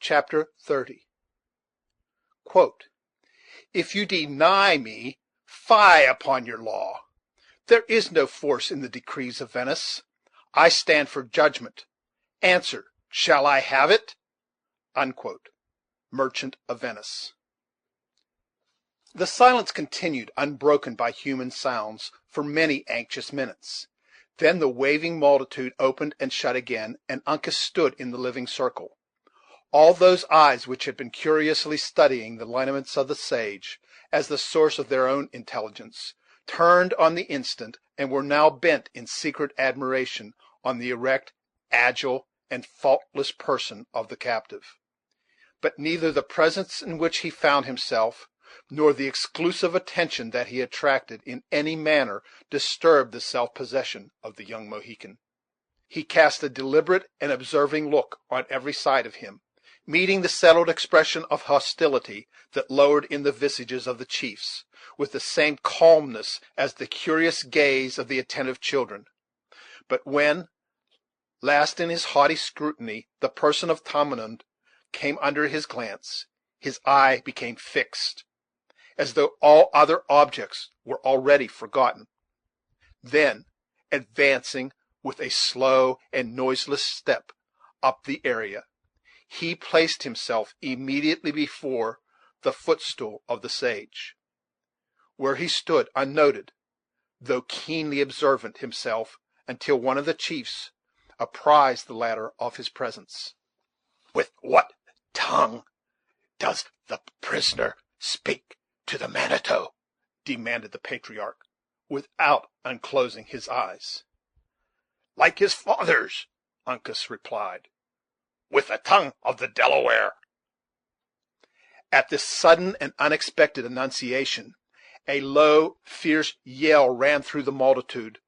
Chapter 30 Quote, If you deny me, fie upon your law. There is no force in the decrees of Venice. I stand for judgment. Answer, shall I have it? Unquote. Merchant of Venice. The silence continued, unbroken by human sounds, for many anxious minutes. Then the waving multitude opened and shut again, and Uncas stood in the living circle. All those eyes which had been curiously studying the lineaments of the sage, as the source of their own intelligence, turned on the instant, and were now bent in secret admiration on the erect, agile, and faultless person of the captive. But neither the presence in which he found himself, nor the exclusive attention that he attracted, in any manner disturbed the self-possession of the young Mohican. He cast a deliberate and observing look on every side of him, meeting the settled expression of hostility that lowered in the visages of the chiefs, with the same calmness as the curious gaze of the attentive children. But when, last in his haughty scrutiny, the person of Tamenund came under his glance, his eye became fixed, as though all other objects were already forgotten. Then, advancing with a slow and noiseless step up the area, he placed himself immediately before the footstool of the sage, where he stood unnoted, though keenly observant himself, until one of the chiefs apprised the latter of his presence. "With what tongue does the prisoner speak to the Manitou?" demanded the patriarch, without unclosing his eyes. "Like his fathers," Uncas replied, "with the tongue of the Delaware." At this sudden and unexpected annunciation, a low, fierce yell ran through the multitude,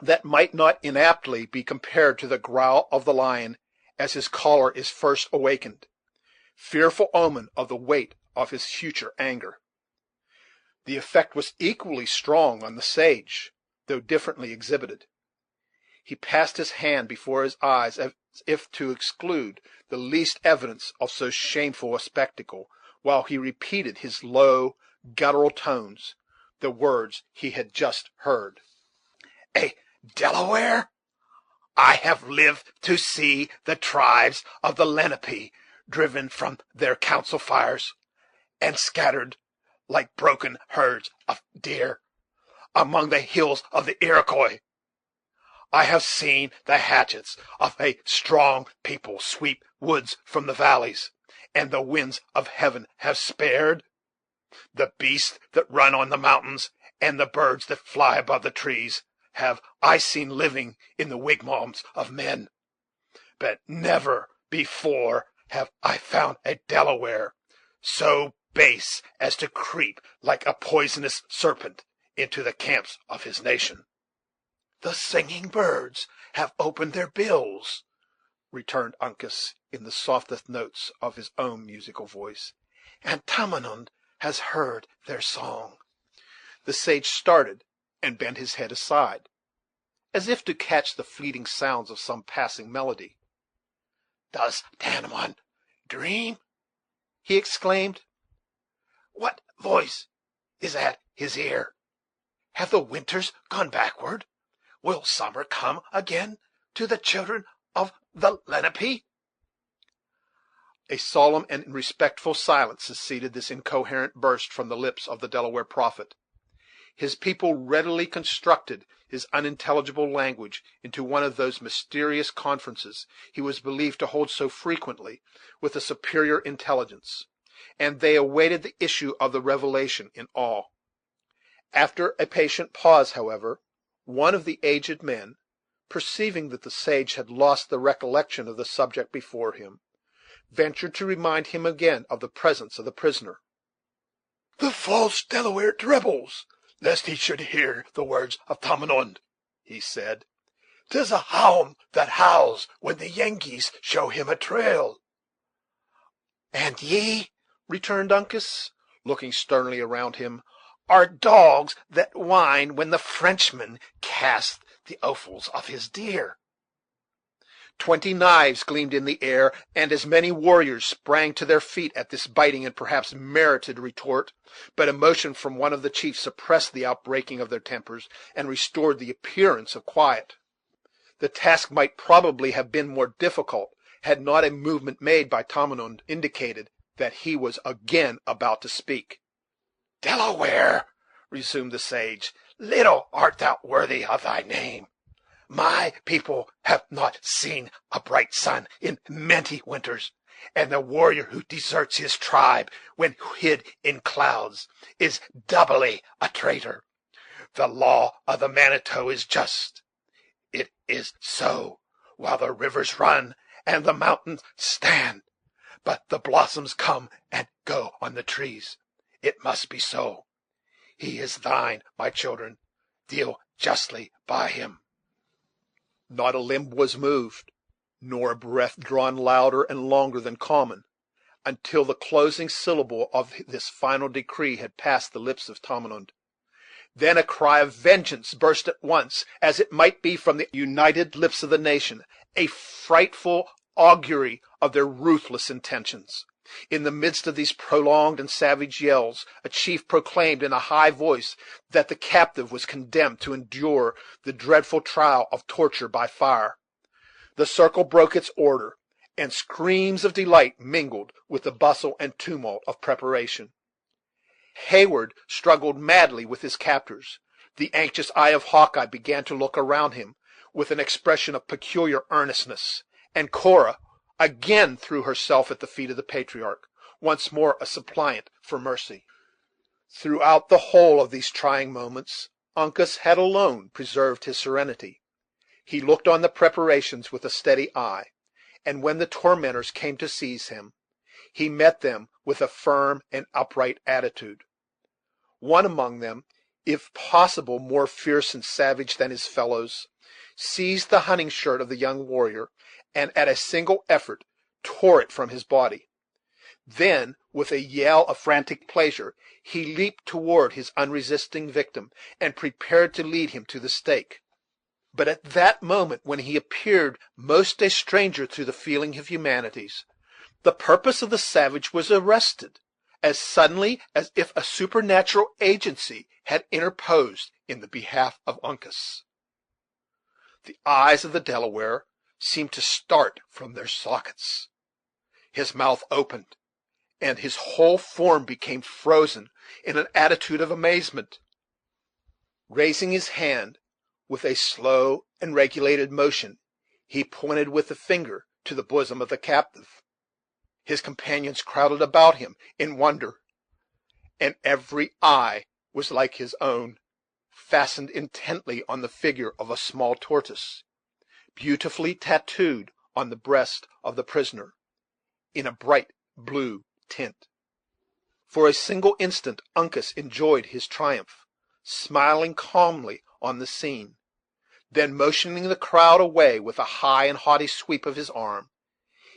that might not inaptly be compared to the growl of the lion as his caller is first awakened, fearful omen of the weight of his future anger. The effect was equally strong on the sage, though differently exhibited. He passed his hand before his eyes, as if to exclude the least evidence of so shameful a spectacle, while he repeated his low, guttural tones the words he had just heard. "A Delaware! I have lived to see the tribes of the Lenape driven from their council fires, and scattered like broken herds of deer among the hills of the Iroquois. I have seen the hatchets of a strong people sweep woods from the valleys, and the winds of heaven have spared. The beasts that run on the mountains, and the birds that fly above the trees, have I seen living in the wigwams of men; but never before have I found a Delaware so base as to creep like a poisonous serpent into the camps of his nation." "The singing birds have opened their bills," returned Uncas, in the softest notes of his own musical voice, "and Tamenund has heard their song." The sage started, and bent his head aside, as if to catch the fleeting sounds of some passing melody. "Does Tamenund dream?" he exclaimed. "What voice is at his ear? Have the winters gone backward? Will summer come again to the children of the Lenape?" A solemn and respectful silence succeeded this incoherent burst from the lips of the Delaware prophet. His people readily constructed his unintelligible language into one of those mysterious conferences he was believed to hold so frequently with a superior intelligence, and they awaited the issue of the revelation in awe. After a patient pause, however, one of the aged men, perceiving that the sage had lost the recollection of the subject before him, ventured to remind him again of the presence of the prisoner. "The false Delaware trembles, lest he should hear the words of Tamenund," he said. "'Tis a hound that howls when the Yankees show him a trail." "And ye," returned Uncas, looking sternly around him, "are dogs that whine when the Frenchman casts the offals of his deer." 20 knives gleamed in the air, and as many warriors sprang to their feet at this biting and perhaps merited retort; but emotion from one of the chiefs suppressed the outbreaking of their tempers, and restored the appearance of quiet. The task might probably have been more difficult, had not a movement made by Tamenund indicated that he was again about to speak. "Delaware," resumed the sage, "little art thou worthy of thy name. My people have not seen a bright sun in many winters, and the warrior who deserts his tribe when hid in clouds is doubly a traitor. The law of the Manitou is just. It is so while the rivers run and the mountains stand, but the blossoms come and go on the trees. It must be so. He is thine, my children. Deal justly by him." Not a limb was moved, nor a breath drawn louder and longer than common, until the closing syllable of this final decree had passed the lips of Tamenund. Then a cry of vengeance burst at once, as it might be from the united lips of the nation, a frightful augury of their ruthless intentions. In the midst of these prolonged and savage yells, a chief proclaimed in a high voice that the captive was condemned to endure the dreadful trial of torture by fire. The circle broke its order, and screams of delight mingled with the bustle and tumult of preparation. Hayward struggled madly with his captors. The anxious eye of Hawkeye began to look around him with an expression of peculiar earnestness, and Cora again threw herself at the feet of the patriarch, once more a suppliant for mercy. Throughout the whole of these trying moments, Uncas had alone preserved his serenity. He looked on the preparations with a steady eye, and when the tormentors came to seize him, he met them with a firm and upright attitude. One among them, if possible more fierce and savage than his fellows, seized the hunting shirt of the young warrior, and at a single effort tore it from his body. Then, with a yell of frantic pleasure, he leaped toward his unresisting victim, and prepared to lead him to the stake. But at that moment, when he appeared most a stranger to the feeling of humanities, the purpose of the savage was arrested as suddenly as if a supernatural agency had interposed in the behalf of Uncas. The eyes of the Delaware seemed to start from their sockets. His mouth opened, and his whole form became frozen in an attitude of amazement. Raising his hand with a slow and regulated motion, he pointed with the finger to the bosom of the captive. His companions crowded about him in wonder, and every eye was like his own, fastened intently on the figure of a small tortoise, beautifully tattooed on the breast of the prisoner, in a bright blue tint. For a single instant Uncas enjoyed his triumph, smiling calmly on the scene. Then, motioning the crowd away with a high and haughty sweep of his arm,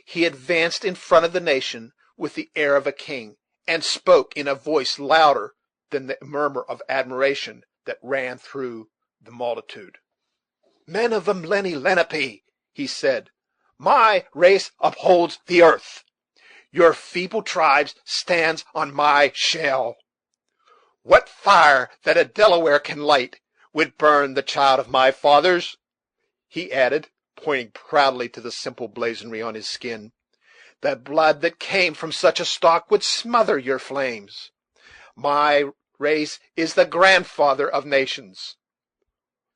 he advanced in front of the nation with the air of a king, and spoke in a voice louder than the murmur of admiration that ran through the multitude. "Men of the Lenape," he said, "my race upholds the earth. Your feeble tribes stands on my shell. What fire that a Delaware can light would burn the child of my fathers?" he added, pointing proudly to the simple blazonry on his skin. "The blood that came from such a stock would smother your flames. My race is the grandfather of nations."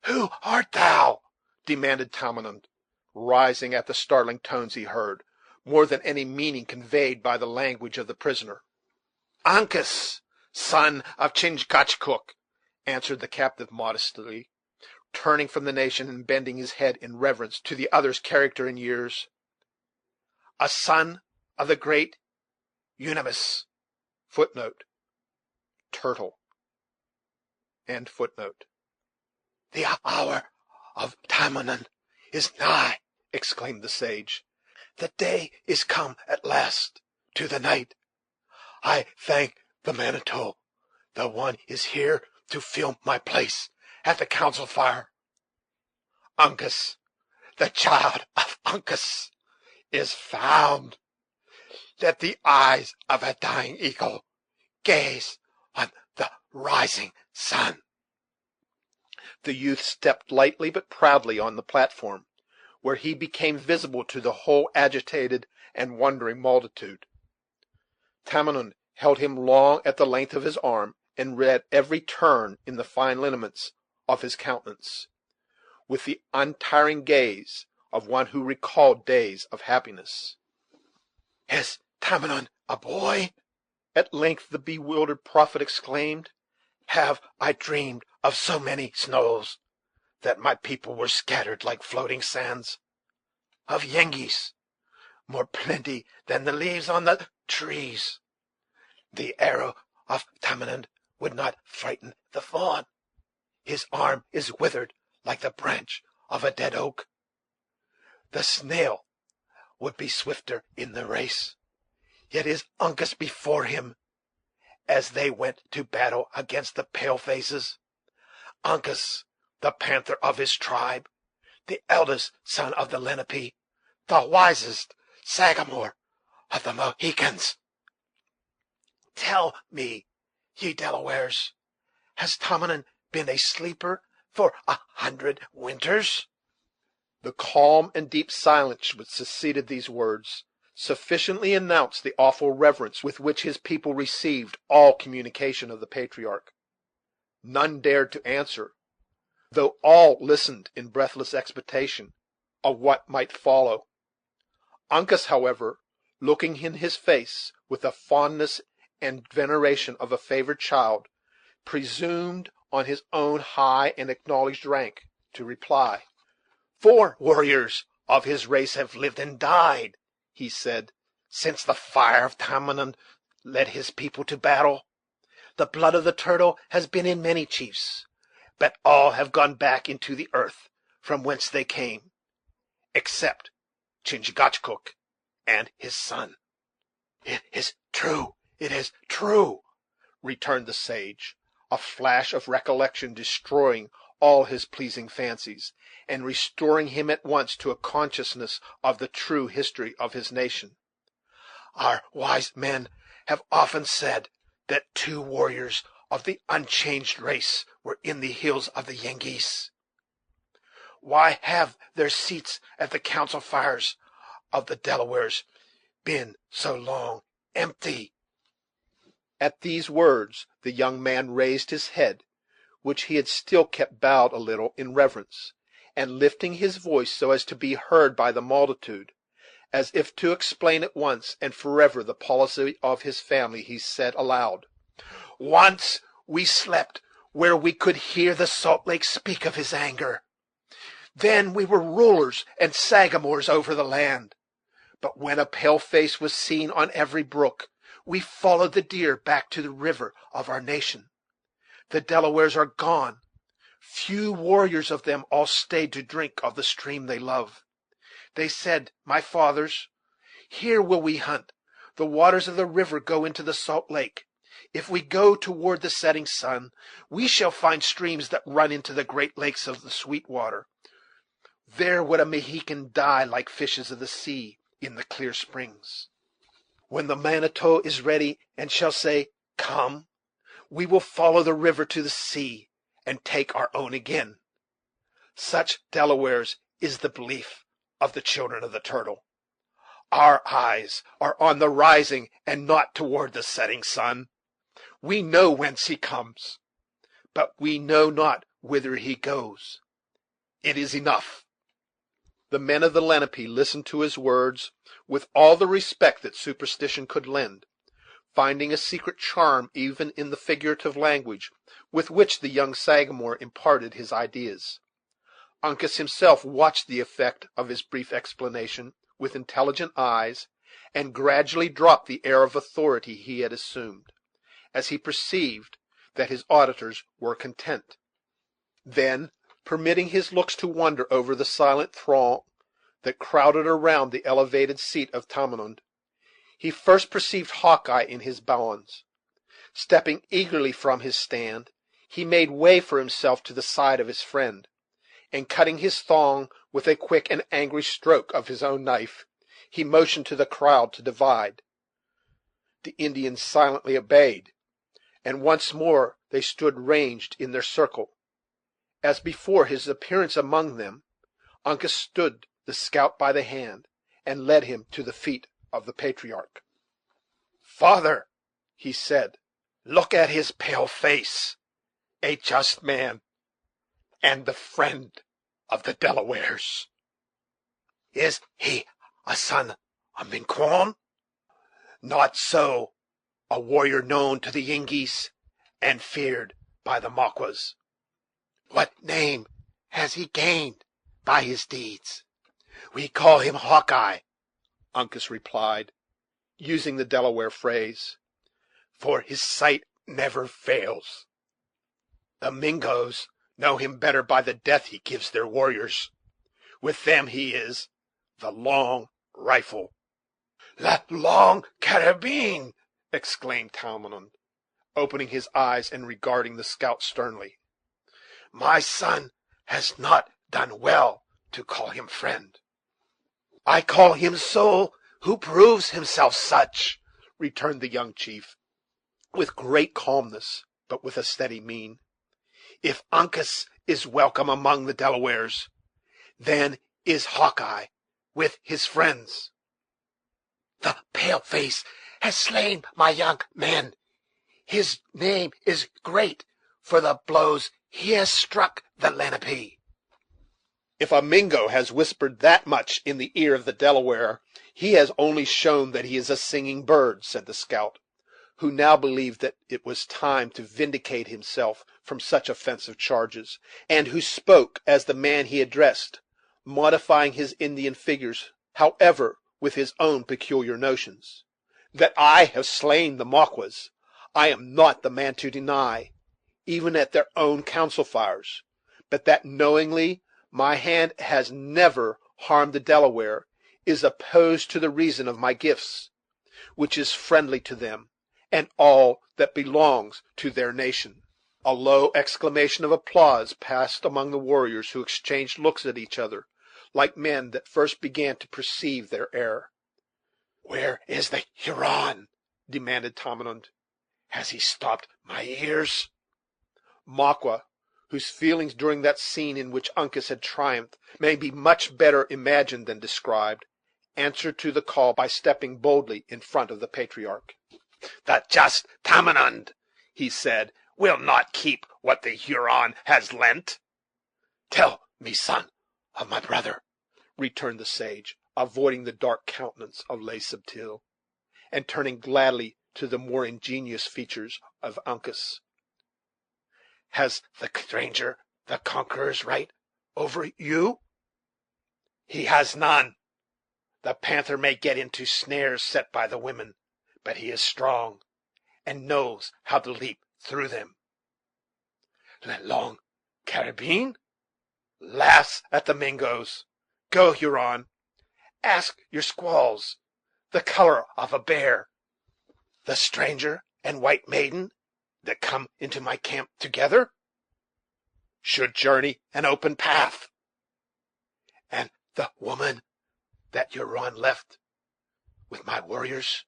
"Who art thou?" demanded Tamenund, rising at the startling tones he heard, more than any meaning conveyed by the language of the prisoner. "Uncas, son of Chingachgook," answered the captive modestly, turning from the nation and bending his head in reverence to the other's character and years. "A son of the great Unimus." Footnote: Turtle. "The hour of Tamenund is nigh," exclaimed the sage. "The day is come at last to the night. I thank the Manitou. The one is here to fill my place at the council fire. Uncas, the child of Uncas is found. Let the eyes of a dying eagle gaze on the rising sun." The youth stepped lightly but proudly on the platform, where he became visible to the whole agitated and wondering multitude. Tamenund held him long at the length of his arm, and read every turn in the fine lineaments of his countenance, with the untiring gaze of one who recalled days of happiness. "Is Tamenund a boy?" at length the bewildered prophet exclaimed. "Have I dreamed of so many snows, that my people were scattered like floating sands? Of Yengeese, more plenty than the leaves on the trees? The arrow of Tamenund would not frighten the fawn. His arm is withered like the branch of a dead oak. The snail would be swifter in the race, yet is Uncas before him, as they went to battle against the pale faces. Uncas, the panther of his tribe, the eldest son of the Lenape, the wisest Sagamore of the Mohicans. Tell me, ye Delawares, has Tamenund been a sleeper for 100 winters?" The calm and deep silence which succeeded these words sufficiently announced the awful reverence with which his people received all communication of the patriarch. None dared to answer, though all listened in breathless expectation of what might follow. Uncas, however, looking in his face with the fondness and veneration of a favored child, presumed on his own high and acknowledged rank, to reply. "4 warriors of his race have lived and died," he said, "since the fire of Tamenund led his people to battle. The blood of the turtle has been in many chiefs, but all have gone back into the earth from whence they came, except Chingachgook and his son." "It is true, it is true," returned the sage, a flash of recollection destroying all his pleasing fancies, and restoring him at once to a consciousness of the true history of his nation. "Our wise men have often said that 2 warriors of the unchanged race were in the hills of the Yengeese. Why have their seats at the council fires of the Delawares been so long empty?" At these words the young man raised his head, which he had still kept bowed a little in reverence, and lifting his voice so as to be heard by the multitude, as if to explain at once and forever the policy of his family, he said aloud: "Once we slept where we could hear the Salt Lake speak of his anger. Then we were rulers and sagamores over the land. But when a pale face was seen on every brook, we followed the deer back to the river of our nation. The Delawares are gone. Few warriors of them all stayed to drink of the stream they love. They said, my fathers, here will we hunt. The waters of the river go into the Salt Lake. If we go toward the setting sun, we shall find streams that run into the great lakes of the Sweetwater. There would a Mexican die like fishes of the sea in the clear springs. When the Manitou is ready and shall say, come, we will follow the river to the sea and take our own again. Such, Delawares, is the belief of the children of the turtle. Our eyes are on the rising and not toward the setting sun. We know whence he comes, but we know not whither he goes. It is enough." The men of the Lenape listened to his words with all the respect that superstition could lend, finding a secret charm even in the figurative language with which the young Sagamore imparted his ideas. Uncas himself watched the effect of his brief explanation with intelligent eyes, and gradually dropped the air of authority he had assumed, as he perceived that his auditors were content. Then, permitting his looks to wander over the silent throng that crowded around the elevated seat of Tamenund, he first perceived Hawkeye in his bonds. Stepping eagerly from his stand, he made way for himself to the side of his friend, and cutting his thong With a quick and angry stroke of his own knife, he motioned to the crowd to divide. The Indians silently obeyed, and once more they stood ranged in their circle. As before his appearance among them, Uncas stood the scout by the hand, and led him to the feet of the patriarch. "Father," he said, "look at his pale face, a just man, and the friend of the Delawares." "Is he a son of Maqua?" "Not so; a warrior known to the Yengeese, and feared by the Maquas." "What name has he gained by his deeds?" "We call him Hawkeye," Uncas replied, using the Delaware phrase, "for his sight never fails. The Mingoes know him better by the death he gives their warriors. With them he is the Long Rifle." "La Long Carabine!" exclaimed Tamenund, opening his eyes and regarding the scout sternly. "My son has not done well to call him friend." "I call him so who proves himself such," returned the young chief, with great calmness, but with a steady mien. "If Uncas is welcome among the Delawares, then is Hawkeye with his friends." "The pale face has slain my young men. His name is great for the blows he has struck the Lenape." "If a Mingo has whispered that much in the ear of the Delaware, he has only shown that he is a singing bird," said the scout, who now believed that it was time to vindicate himself from such offensive charges, and who spoke as the man he addressed, modifying his Indian figures, however, with his own peculiar notions. "That I have slain the Maquas, I am not the man to deny, even at their own council fires; but that knowingly my hand has never harmed the Delaware is opposed to the reason of my gifts, which is friendly to them and all that belongs to their nation." A low exclamation of applause passed among the warriors, who exchanged looks at each other, like men that first began to perceive their error. "Where is the Huron?" demanded Tamenund. "Has he stopped my ears?" Maqua, whose feelings during that scene in which Uncas had triumphed may be much better imagined than described, answered to the call by stepping boldly in front of the patriarch. "The just Tamenund," he said, "will not keep what the Huron has lent." "Tell me, son of my brother," returned the sage, avoiding the dark countenance of Le Subtil, and turning gladly to the more ingenuous features of Uncas, "has the stranger the conqueror's right over you?" "He has none. The panther may get into snares set by the women, but he is strong, and knows how to leap through them." "La Long Carabine laughs at the Mingoes. Go, Huron, ask your squaws the color of a bear, the stranger and white maiden that come into my camp together should journey an open path, and the woman that Huron left with my warriors."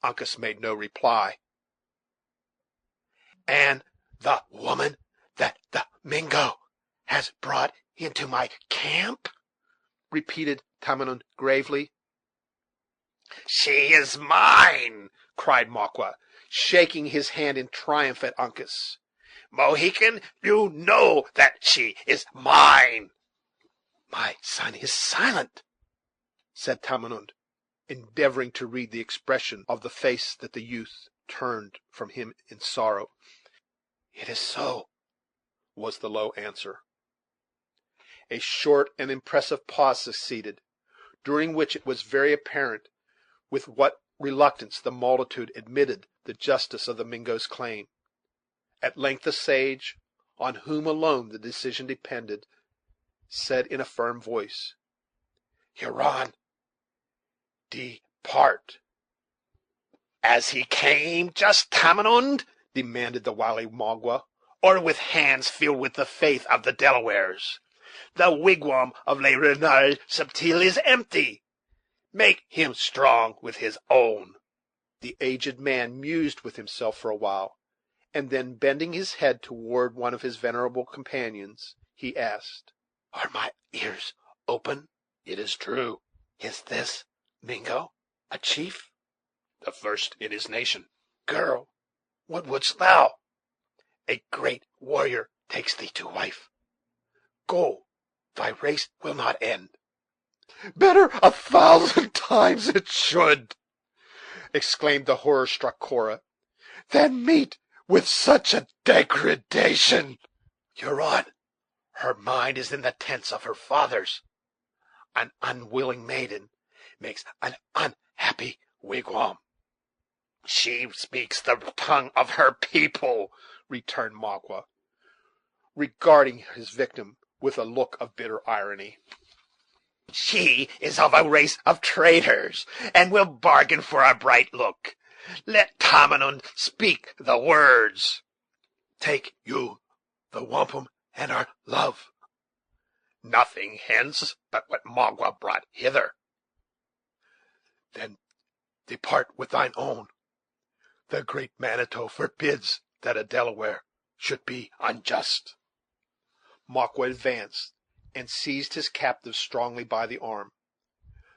Uncas made no reply. "And the woman that the Mingo has brought into my camp?" repeated Tamenund gravely. "She is mine," cried Maqua, shaking his hand in triumph at Uncas. "Mohican, you know that she is mine." "My son is silent," said Tamenund, endeavoring to read the expression of the face that the youth turned from him in sorrow. "It is so," was the low answer. A short and impressive pause succeeded, during which it was very apparent with what reluctance the multitude admitted the justice of the Mingo's claim. At length the sage, on whom alone the decision depended, said in a firm voice, "Huron, depart." "As he came, just Tamenund?" demanded the wily Maqua, "or with hands filled with the faith of the Delawares?" The wigwam of Le Renard Subtil is empty. Make him strong with his own." The aged man mused with himself for a while, and then, bending his head toward one of his venerable companions, he asked: "Are my ears open? "It is true." Is this Mingo a chief?" "The first in his nation." "Girl, what wouldst thou?" "A great warrior takes thee to wife. Go, thy race will not end." "Better 1,000 times it should," exclaimed the horror struck Cora, "than meet with such a degradation." "Huron, her mind is in the tents of her fathers. An unwilling maiden makes an unhappy wigwam." "She speaks the tongue of her people," returned Maqua, regarding his victim with a look of bitter irony. "She is of a race of traitors, and will bargain for a bright look. Let Tamenund speak the words. Take you the wampum and our love. Nothing hence but what Maqua brought hither." "Then depart with thine own. The great Manitou forbids that a Delaware should be unjust." Maqua advanced and seized his captive strongly by the arm.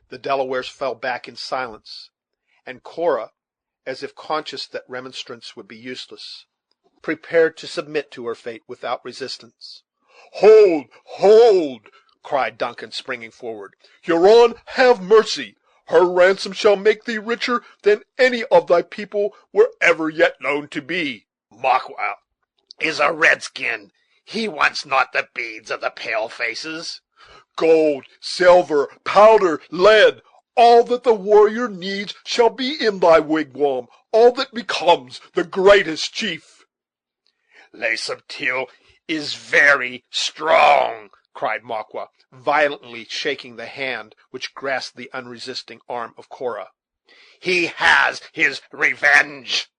The Delawares fell back in silence, and Cora, as if conscious that remonstrance would be useless, prepared to submit to her fate without resistance. "Hold, hold!" cried Duncan, springing forward. "Huron, have mercy. Her ransom shall make thee richer than any of thy people were ever yet known to be." "Maqua is a redskin. He wants not the beads of the pale faces." "Gold, silver, powder, lead, all that the warrior needs shall be in thy wigwam, all that becomes the greatest chief." "Le Subtil is very strong," cried Maqua, violently shaking the hand which grasped the unresisting arm of Cora. "He has his revenge."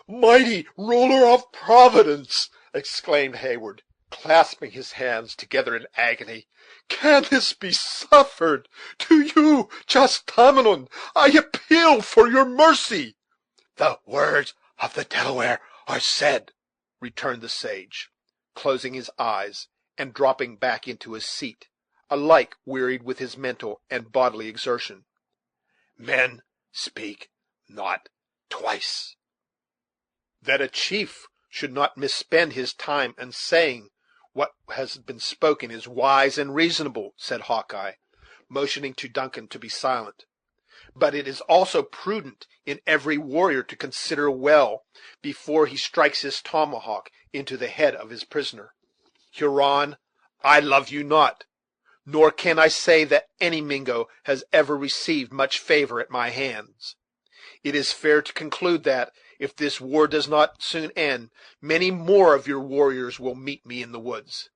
"Mighty ruler of Providence!" exclaimed Heyward, clasping his hands together in agony, "can this be suffered? To you, just Tamenund, I appeal for your mercy." "The words of the Delaware are said," returned the sage, closing his eyes and dropping back into his seat, alike wearied with his mental and bodily exertion. "Men speak not twice." "That a chief should not misspend his time in saying what has been spoken is wise and reasonable," said Hawkeye, motioning to Duncan to be silent; "but it is also prudent in every warrior to consider well before he strikes his tomahawk into the head of his prisoner. Huron, I love you not, nor can I say that any Mingo has ever received much favor at my hands. It is fair to conclude that, if this war does not soon end, many more of your warriors will meet me in the woods.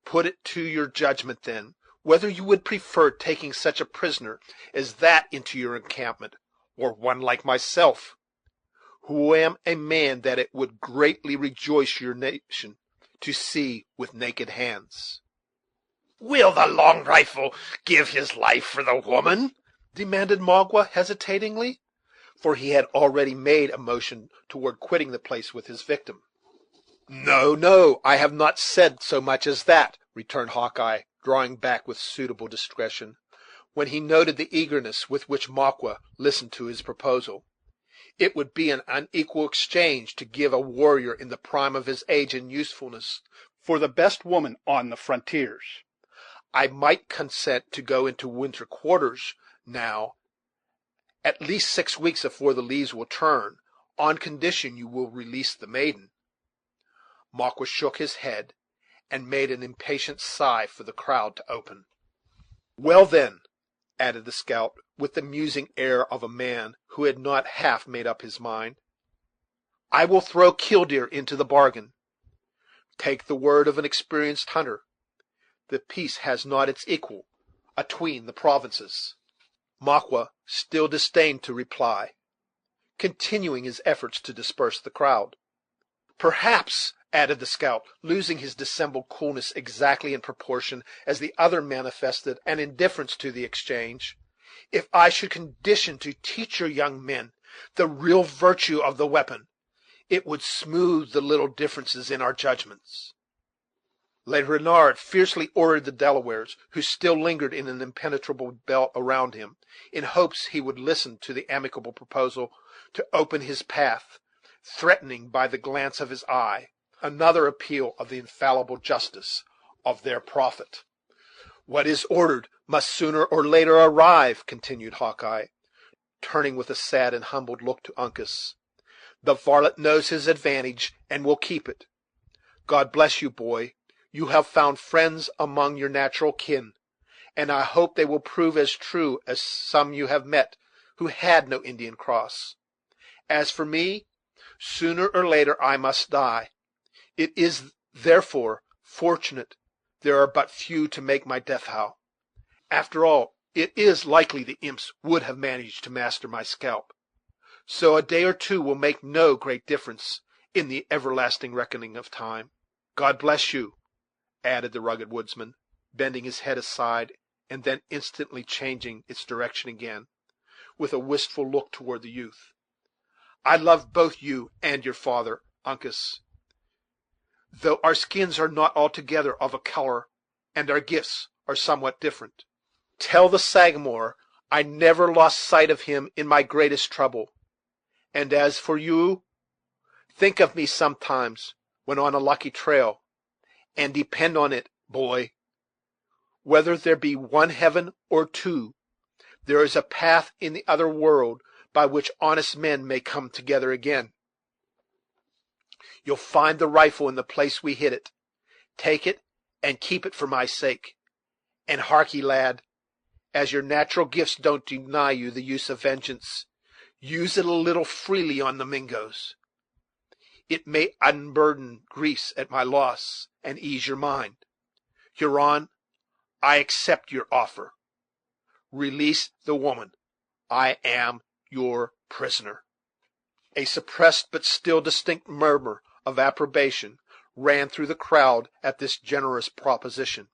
Put it to your judgment, then, whether you would prefer taking such a prisoner as that into your encampment, or one like myself, who am a man that it would greatly rejoice your nation to see with naked hands." "Will the Long Rifle give his life for the woman?" demanded Maqua hesitatingly, for he had already made a motion toward quitting the place with his victim. "No, no, I have not said so much as that," returned Hawkeye, drawing back with suitable discretion, when he noted the eagerness with which Maqua listened to his proposal. "It would be an unequal exchange to give a warrior in the prime of his age and usefulness For the best woman on the frontiers. I might consent to go into winter quarters now, at least 6 weeks afore the leaves will turn, on condition you will release the maiden." Maqua shook his head, and made an impatient sigh for the crowd to open. "Well, then," added the scout, with the musing air of a man who had not half made up his mind, "I will throw Killdeer into the bargain. Take the word of an experienced hunter, the peace has not its equal atween the provinces." Maqua still disdained to reply, continuing his efforts to disperse the crowd. "Perhaps," added the scout, losing his dissembled coolness exactly in proportion as the other manifested an indifference to the exchange, "if I should condition to teach your young men the real virtue of the weapon, it would smooth the little differences in our judgments." Le Renard fiercely ordered the Delawares, who still lingered in an impenetrable belt around him, in hopes he would listen to the amicable proposal, to open his path, threatening by the glance of his eye another appeal of the infallible justice of their prophet. "What is ordered must sooner or later arrive," continued Hawkeye, turning with a sad and humbled look to Uncas. "The varlet knows his advantage, and will keep it. God bless you, boy. You have found friends among your natural kin, and I hope they will prove as true as some you have met who had no Indian cross. As for me, sooner or later I must die. It is, therefore, fortunate there are but few to make my death howl. After all, it is likely the imps would have managed to master my scalp; so a day or two will make no great difference in the everlasting reckoning of time. God bless you," added the rugged woodsman, bending his head aside, and then instantly changing its direction again, with a wistful look toward the youth. "I love both you and your father, Uncas, though our skins are not altogether of a color, and our gifts are somewhat different. Tell the Sagamore I never lost sight of him in my greatest trouble; and as for you, think of me sometimes when on a lucky trail, and depend on it, boy, whether there be one heaven or two, there is a path in the other world by which honest men may come together again. You'll find the rifle in the place we hid it. Take it, and keep it for my sake. And harkee, lad, as your natural gifts don't deny you the use of vengeance, use it a little freely on the Mingoes. It may unburden Greece at my loss, and ease your mind. Huron, I accept your offer. Release the woman. I am your prisoner." A suppressed but still distinct murmur of approbation ran through the crowd at this generous proposition,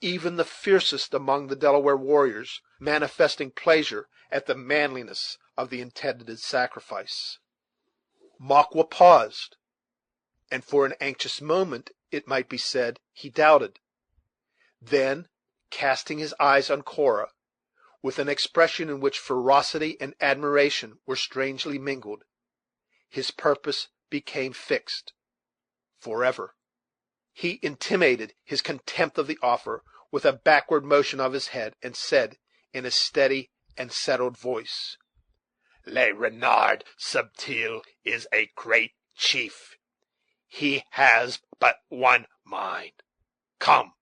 even the fiercest among the Delaware warriors manifesting pleasure at the manliness of the intended sacrifice. Maqua paused, and for an anxious moment, it might be said, he doubted. Then, casting his eyes on Cora, with an expression in which ferocity and admiration were strangely mingled, his purpose became fixed forever. He intimated his contempt of the offer with a backward motion of his head, and said, in a steady and settled voice, "Le Renard Subtil is a great chief. He has but one mind. Come,"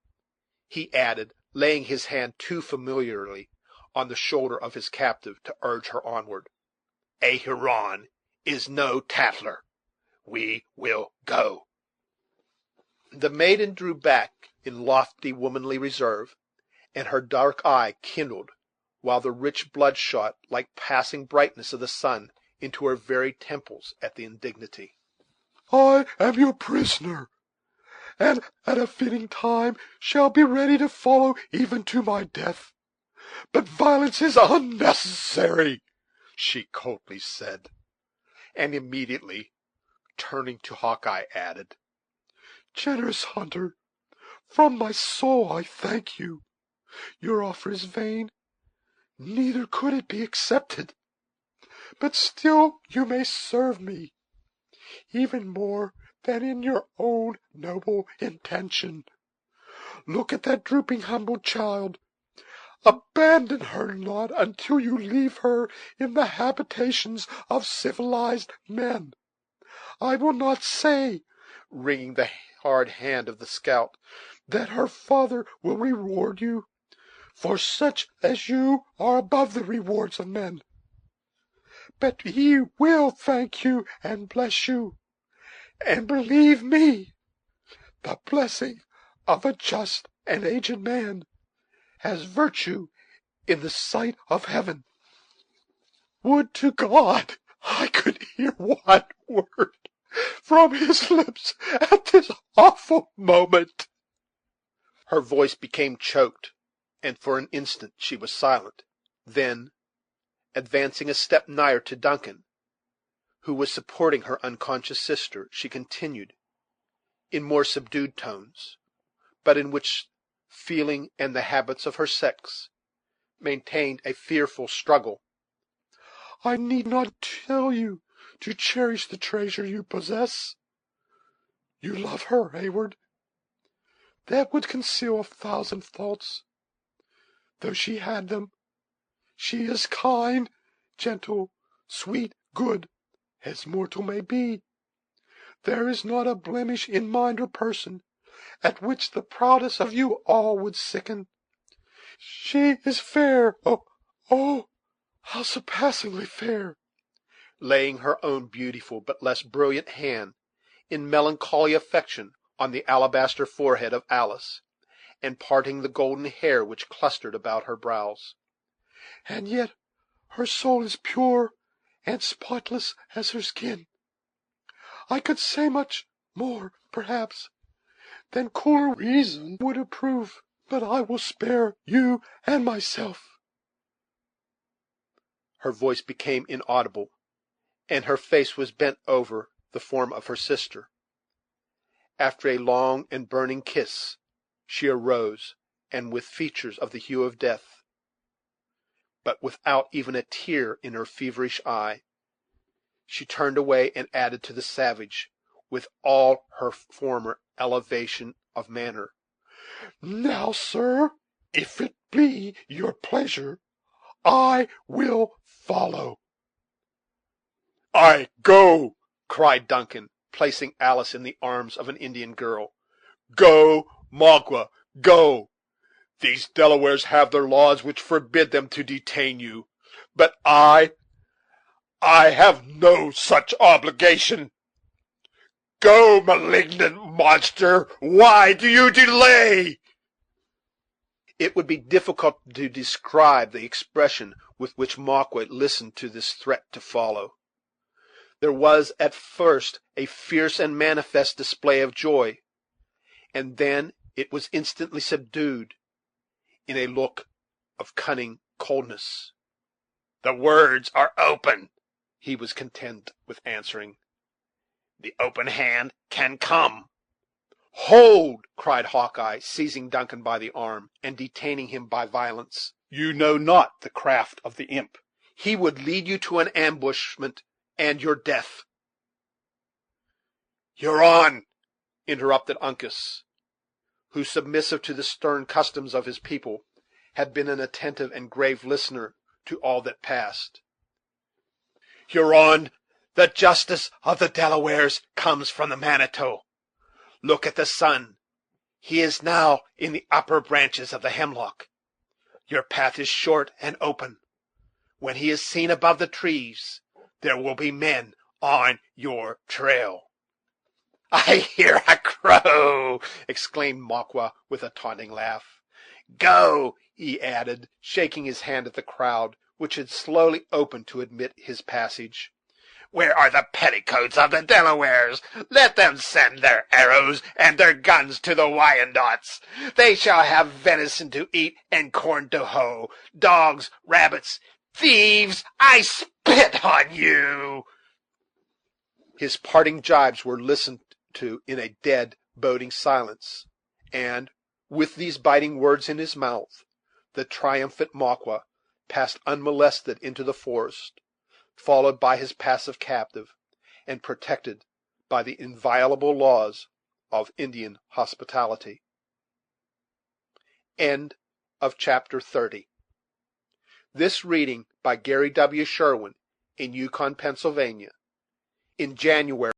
he added, laying his hand too familiarly on the shoulder of his captive to urge her onward. "A Huron is no tattler. We will go." The maiden drew back in lofty womanly reserve, and her dark eye kindled, while the rich blood shot like passing brightness of the sun into her very temples at the indignity. "I am your prisoner, and at a fitting time shall be ready to follow even to my death. But violence is unnecessary," she coldly said, and immediately, turning to Hawkeye, added, "Generous hunter, from my soul I thank you. Your offer is vain, neither could it be accepted. But still you may serve me, even more than in your own noble intention. Look at that drooping, humble child. Abandon her not until you leave her in the habitations of civilized men. I will not say," wringing the hard hand of the scout, "that her father will reward you, for such as you are above the rewards of men. But he will thank you and bless you. And believe me, the blessing of a just and aged man has virtue in the sight of heaven. Would to God I could hear one word from his lips at this awful moment." Her voice became choked, and for an instant she was silent. Then, advancing a step nigher to Duncan, who was supporting her unconscious sister, she continued, in more subdued tones, but in which feeling and the habits of her sex maintained a fearful struggle: "I need not tell you to cherish the treasure you possess. You love her, Heyward. That would conceal 1,000 faults. Though she had them, she is kind, gentle, sweet, good, as mortal may be. There is not a blemish in mind or person at which the proudest of you all would sicken. She is fair, oh, how surpassingly fair!" laying her own beautiful but less brilliant hand in melancholy affection on the alabaster forehead of Alice, and parting the golden hair which clustered about her brows. "And yet her soul is pure and spotless as her skin. I could say much more, perhaps, than cooler reason would approve, but I will spare you and myself." Her voice became inaudible, and her face was bent over the form of her sister. After a long and burning kiss, she arose, and with features of the hue of death, but without even a tear in her feverish eye, she turned away and added to the savage, with all her former elevation of manner: "Now, sir, if it be your pleasure, I will follow." "I go!" cried Duncan, placing Alice in the arms of an Indian girl. "Go, Maqua, go! These Delawares have their laws which forbid them to detain you; but I have no such obligation. Go, malignant monster! Why do you delay?" It would be difficult to describe the expression with which Maqua listened to this threat to follow. There was at first a fierce and manifest display of joy, and then it was instantly subdued in a look of cunning coldness. The words are open," He was content with answering. "The open hand can come." "Hold!" cried Hawkeye, seizing Duncan by the arm, and detaining him by violence. You know not the craft of the imp. He would lead you to an ambushment and your death." "Huron," interrupted Uncas, who, submissive to the stern customs of his people, had been an attentive and grave listener to all that passed. "Huron, the justice of the Delawares comes from the Manitou. Look at the sun; he is now in the upper branches of the hemlock. Your path is short and open. When he is seen above the trees, there will be men on your trail." "I hear a crow!" exclaimed Maqua with a taunting laugh. "Go," he added, shaking his hand at the crowd, which had slowly opened to admit his passage. "Where are the petticoats of the Delawares? Let them send their arrows and their guns to the Wyandots. They shall have venison to eat and corn to hoe. Dogs, rabbits, thieves, I spit on you." His parting jibes were listened to in a dead, boding silence, and, with these biting words in his mouth, the triumphant Maqua passed unmolested into the forest, followed by his passive captive, and protected by the inviolable laws of Indian hospitality. Chapter 30. This reading by Gary W. Sherwin, in Yukon, Pennsylvania, in January,